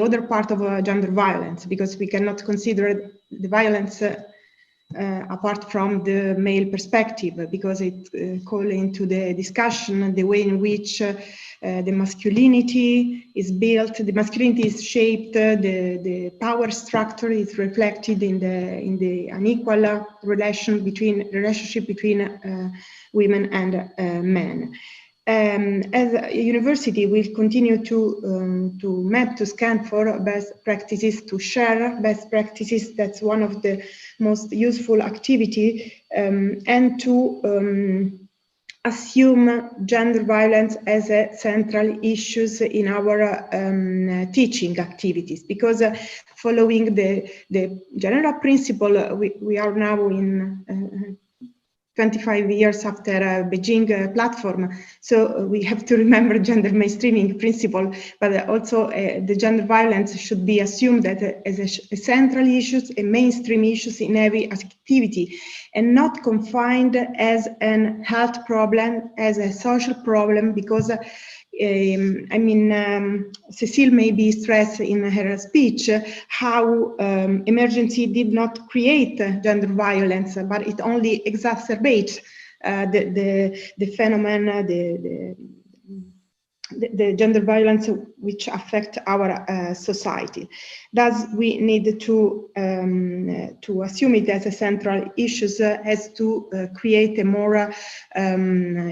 other part of gender violence, because we cannot consider the violence apart from the male perspective, because it calls into the discussion the way in which the masculinity is built, the masculinity is shaped, the power structure is reflected in the unequal relationship between women and men. As a university, we'll continue to map, to scan for best practices, to share best practices. That's one of the most useful activity, and to assume gender violence as a central issue in our teaching activities, because following the general principle, we are now in 25 years after Beijing platform, so we have to remember gender mainstreaming principle, but also the gender violence should be assumed that as a central issue, a mainstream issue in every activity, and not confined as an health problem, as a social problem, because Cécile maybe stressed in her speech how emergency did not create gender violence, but it only exacerbates the phenomenon, the gender violence which affect our society. Thus, we need to assume it as a central issue, as to create a more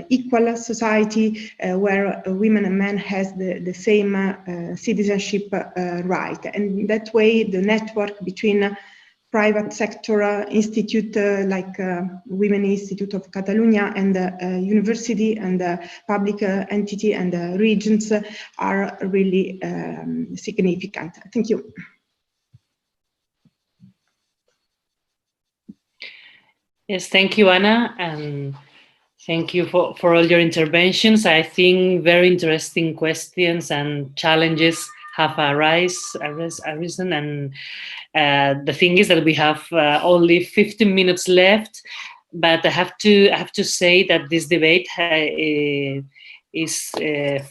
equal society where women and men has the same citizenship right. And that way, the network between private sector institute like Women Institute of Catalonia and university and public entity and regions are really significant. Thank you. Yes, thank you, Anna, and thank you for all your interventions. I think very interesting questions and challenges have arisen, and the thing is that we have only 15 minutes left, but I have to say that this debate is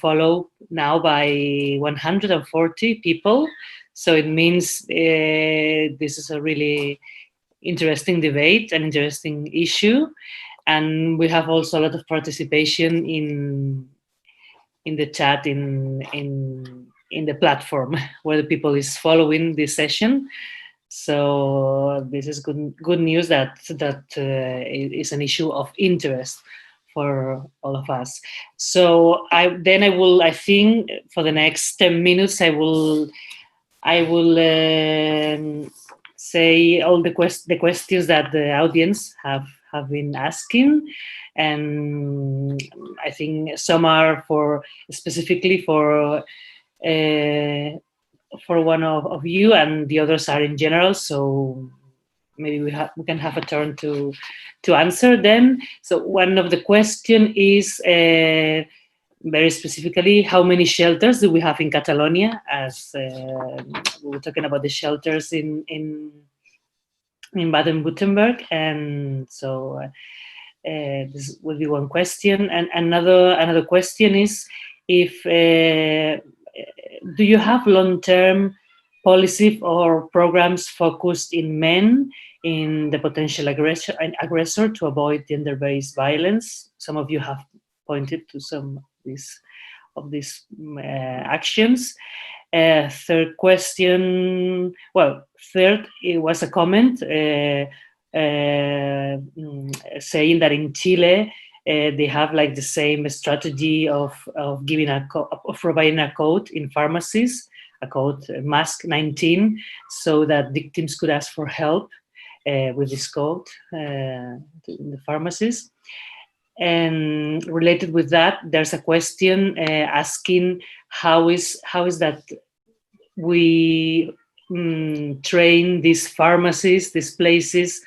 followed now by 140 people, so it means this is a really interesting debate, an interesting issue, and we have also a lot of participation in the chat in the platform where the people is following this session. So this is good news that it is an issue of interest for all of us. So I think for the next 10 minutes I will say all the questions that the audience have been asking, and I think some are specifically for one of you, and the others are in general. So maybe we can have a turn to answer them. So one of the question is very specifically, how many shelters do we have in Catalonia? As we were talking about the shelters in Baden-Württemberg, and so this will be one question. And another question is, if do you have long-term policy or programs focused in men in the potential aggressor to avoid gender-based violence? Some of you have pointed to some of these actions. Third question, third, it was a comment saying that in Chile they have like the same strategy of giving of providing a code in pharmacies, a code MASK 19, so that victims could ask for help with this code in the pharmacies. And related with that, there's a question asking how is that we train these pharmacies, these places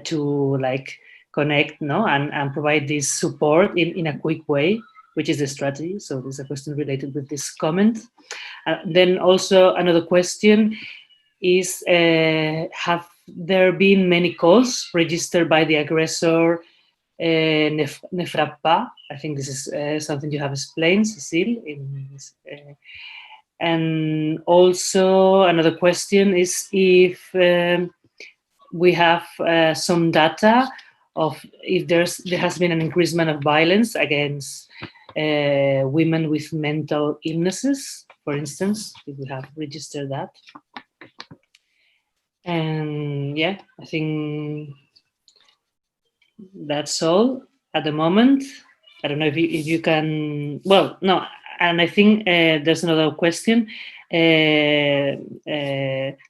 to like connect, and provide this support in a quick way, which is the strategy. So there's a question related with this comment. Then also another question is, have there been many calls registered by the aggressor ne frappe pas? I think this is something you have explained, Cécile. And also another question is if we have some data of if there has been an increasement of violence against women with mental illnesses, for instance, if we have registered that. And yeah, I think that's all at the moment. I don't know if you can, well, no, and I think there's another question.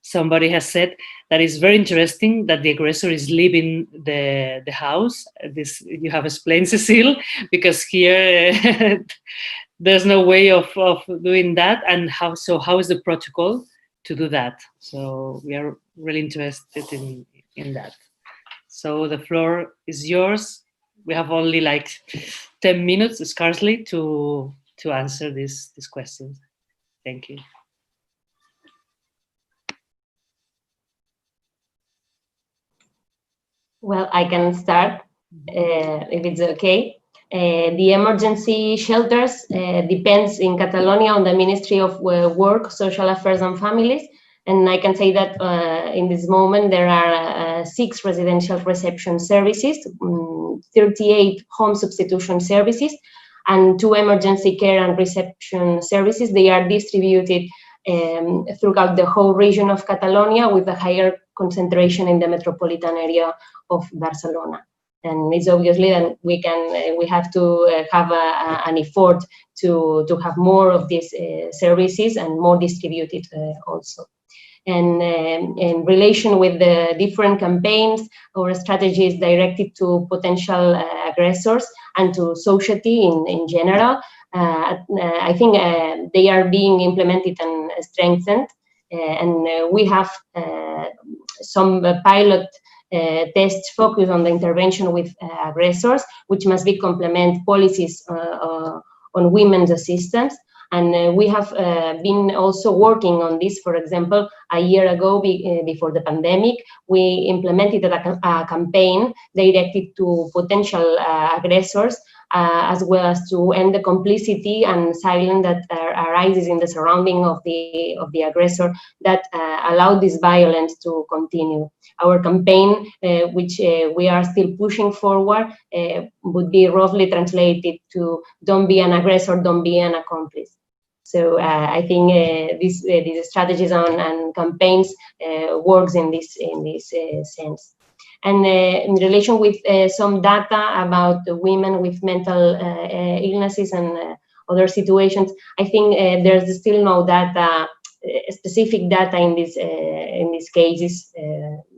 Somebody has said that it's very interesting that the aggressor is leaving the house. This you have explained, Cecile, because here there's no way of doing that. And how is the protocol to do that? So we are really interested in that. So the floor is yours. We have only like 10 minutes, scarcely, to answer these questions. Thank you. Well, I can start if it's okay. The emergency shelters depends in Catalonia on the Ministry of Work, Social Affairs and Families. And I can say that in this moment there are 6 residential reception services, 38 home substitution services, and 2 emergency care and reception services. They are distributed throughout the whole region of Catalonia, with a higher concentration in the metropolitan area of Barcelona. And it's obviously that we have to have an effort to have more of these services and more distributed also. And in relation with the different campaigns or strategies directed to potential aggressors and to society in general, I think they are being implemented and strengthened. And we have some pilot tests focused on the intervention with aggressors, which must be complement policies on women's assistance. And we have been also working on this. For example, a year ago, before the pandemic, we implemented a campaign directed to potential aggressors, as well as to end the complicity and silence that arises in the surrounding of the aggressor that allowed this violence to continue. Our campaign, which we are still pushing forward, would be roughly translated to "Don't be an aggressor, don't be an accomplice." So I think these strategies and campaigns works in this sense. And in relation with some data about the women with mental illnesses and other situations, I think there's still no data, specific data in these cases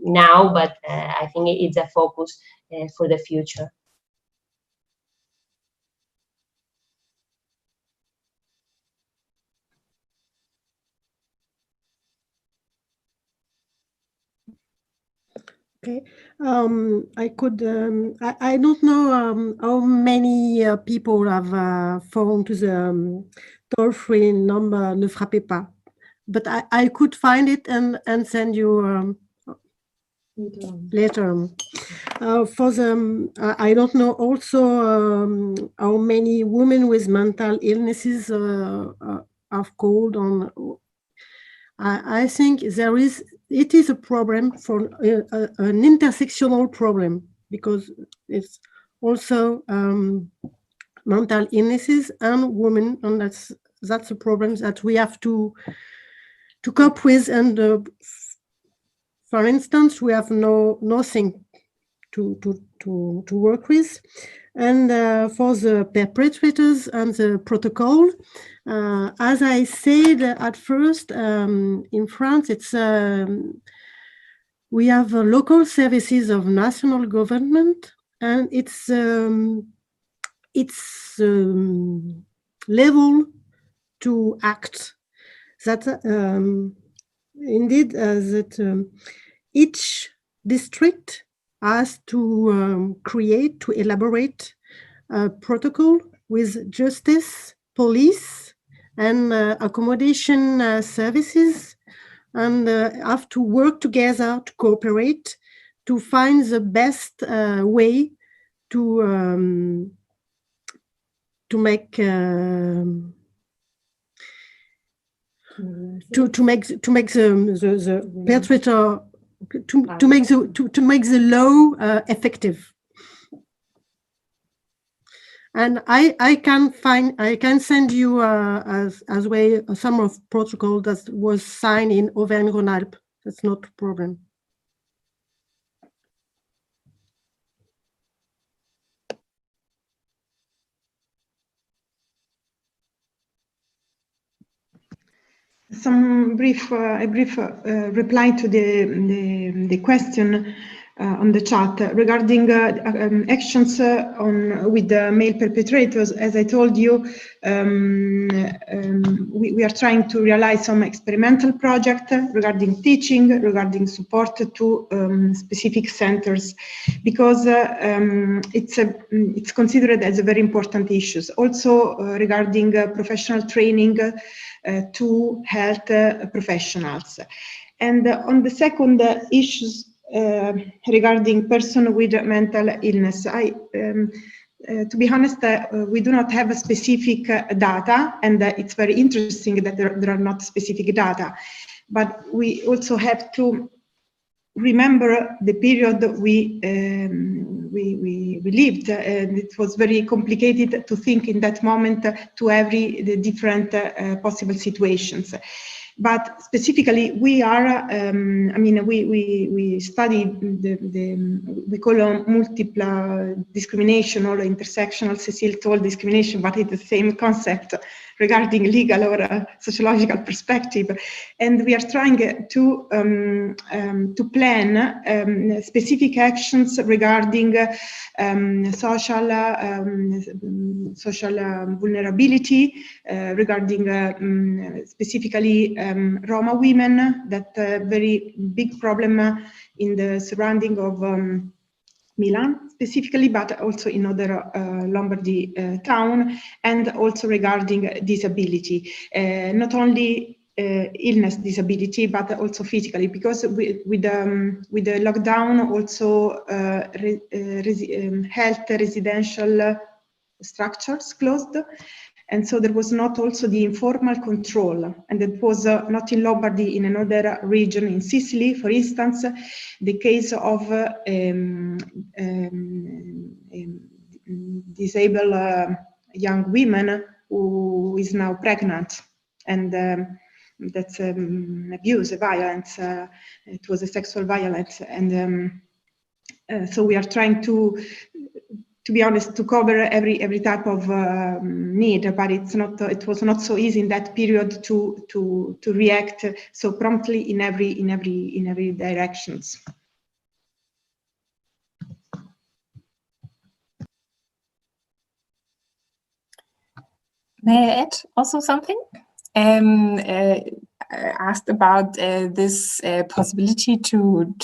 now, but I think it's a focus for the future. Okay, I don't know how many people have phoned to the toll-free number Ne Frappez Pas, but I could find it and send you later. For the, I don't know also how many women with mental illnesses have called on. I think it is a problem for an intersectional problem, because it's also mental illnesses and women, and that's a problem that we have to cope with. And for instance, we have nothing to work with. And for the perpetrators and the protocol, as I said at first, in France, it's we have local services of national government, and it's level to act. That indeed that each district has to elaborate a protocol with justice, police, and accommodation services, and have to work together to cooperate to find the best way to make the perpetrator to make the law effective. And I can send you as well some of protocol that was signed in Auvergne-Rhône-Alpes. That's not a problem. Some brief reply to the question on the chat regarding actions with the male perpetrators. As I told you, we are trying to realize some experimental project regarding teaching, regarding support to specific centers, because it's considered as a very important issue. Also regarding professional training to health professionals. And on the second issues regarding person with mental illness, to be honest, we do not have a specific data, and it's very interesting that there are not specific data, but we also have to remember the period we lived, and it was very complicated to think in that moment to the different possible situations. But specifically, we are, I mean, we study we call it multiple discrimination or intersectional, Cécile told discrimination, but it's the same concept regarding legal or sociological perspective. And we are trying to plan specific actions regarding social vulnerability, regarding specifically Roma women, that very big problem in the surrounding of Milan specifically, but also in other Lombardy town, and also regarding disability, not only illness disability, but also physically, because with the lockdown, also health residential structures closed. And so there was not also the informal control, and it was not in Lombardy, in another region in Sicily, for instance, the case of disabled young women who is now pregnant, and that's abuse, violence. It was a sexual violence, and so we are trying to be honest, to cover every type of need, but it's not. It was not so easy in that period to react so promptly in every directions. May I add also something? Asked about this possibility to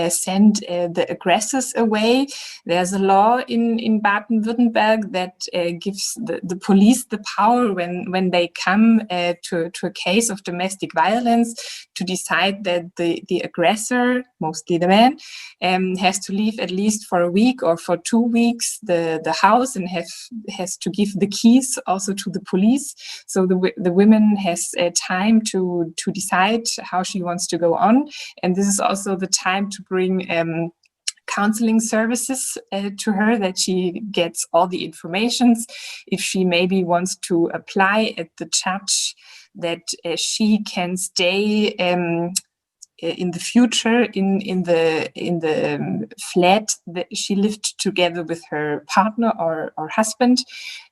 send the aggressors away. There's a law in Baden-Württemberg that gives the police the power when they come to a case of domestic violence to decide that the aggressor, mostly the man, has to leave at least for a week or for 2 weeks the house, and has to give the keys also to the police. So the women has time to decide how she wants to go on, and this is also the time to bring counseling services to her, that she gets all the informations. If she maybe wants to apply at the church, that she can stay in the future in the flat that she lived together with her partner or husband,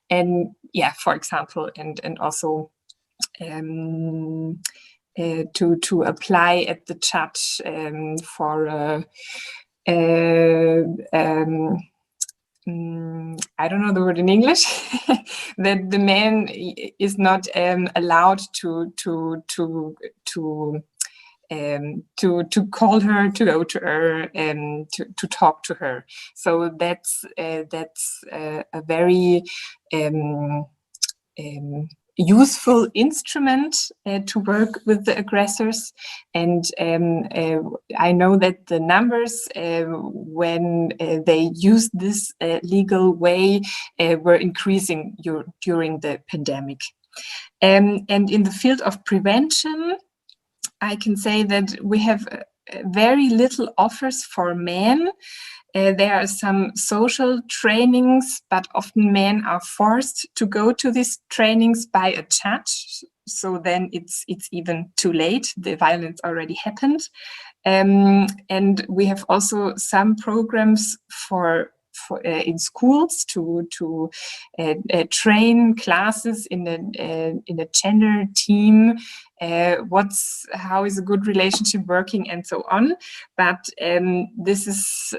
and yeah, for example, and also to apply at the church for I don't know the word in English, that the man is not allowed to call her, to go to her, to talk to her. So that's a very useful instrument to work with the aggressors. And I know that the numbers when they used this legal way were increasing during the pandemic. And in the field of prevention, I can say that we have very little offers for men. There are some social trainings, but often men are forced to go to these trainings by a judge. So then it's even too late. The violence already happened. And we have also some programs for in schools to train classes in a gender team. How is a good relationship working, and so on. But this is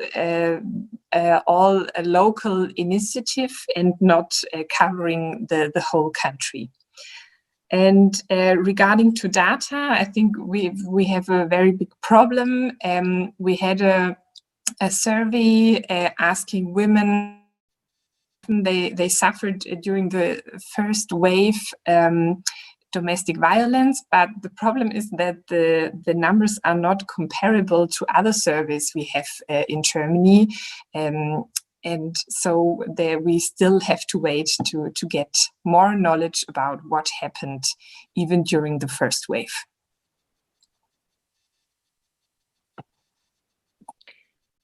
all a local initiative and not covering the whole country. And regarding to data, I think we have a very big problem. We had a survey asking women. They suffered during the first wave domestic violence, but the problem is that the numbers are not comparable to other surveys we have in Germany. And so there we still have to wait to get more knowledge about what happened even during the first wave.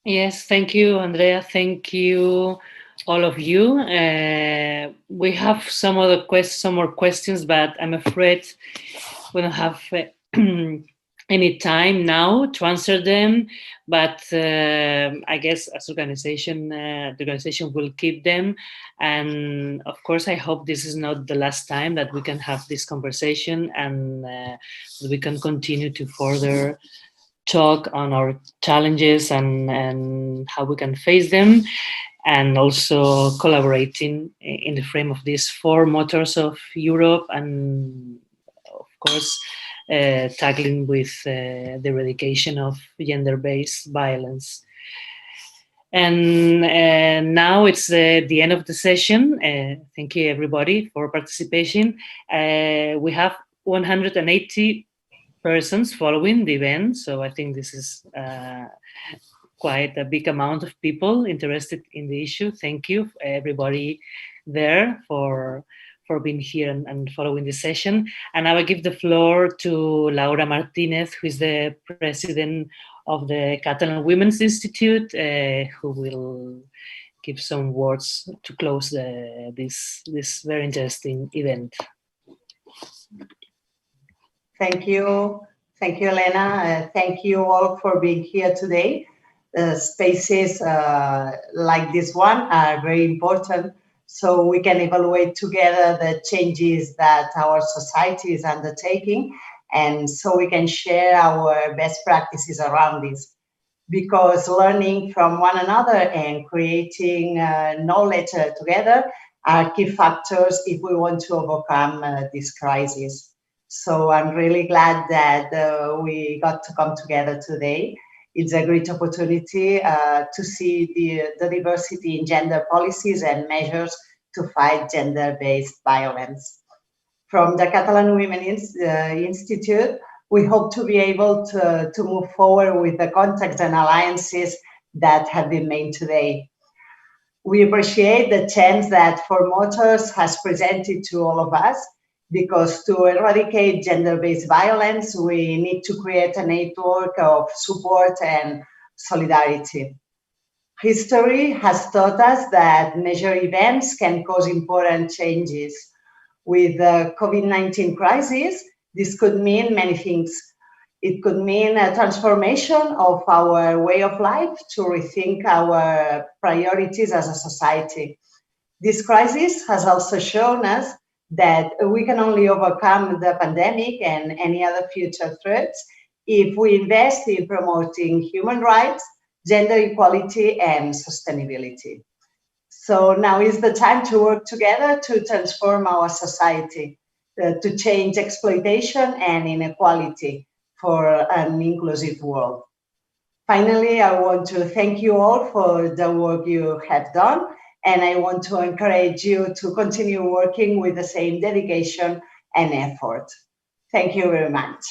Yes, thank you, Andrea. Thank you, all of you. We have some more questions, but I'm afraid we don't have any time now to answer them. But I guess as organization, the organization will keep them. And of course, I hope this is not the last time that we can have this conversation, and we can continue to further talk on our challenges and how we can face them, and also collaborating in the frame of these 4 motors of Europe, and of course tackling with the eradication of gender-based violence. And now it's the end of the session. Thank you everybody for participation. We have 180 persons following the event, so I think this is quite a big amount of people interested in the issue. Thank you everybody there for being here and following the session. And now I give the floor to Laura Martinez, who is the president of the Catalan Women's Institute, who will give some words to close this very interesting event. Thank you, Elena. Thank you all for being here today. Spaces like this one are very important, so we can evaluate together the changes that our society is undertaking, and so we can share our best practices around this. Because learning from one another and creating knowledge together are key factors if we want to overcome this crisis. So I'm really glad that we got to come together today. It's a great opportunity to see the diversity in gender policies and measures to fight gender-based violence. From the Catalan Women Institute, we hope to be able to move forward with the contacts and alliances that have been made today. We appreciate the chance that 4 Motors has presented to all of us, because to eradicate gender-based violence, we need to create a network of support and solidarity. History has taught us that major events can cause important changes. With the COVID-19 crisis, this could mean many things. It could mean a transformation of our way of life to rethink our priorities as a society. This crisis has also shown us that we can only overcome the pandemic and any other future threats if we invest in promoting human rights, gender equality, and sustainability. So now is the time to work together to transform our society, to change exploitation and inequality for an inclusive world. Finally, I want to thank you all for the work you have done, and I want to encourage you to continue working with the same dedication and effort. Thank you very much.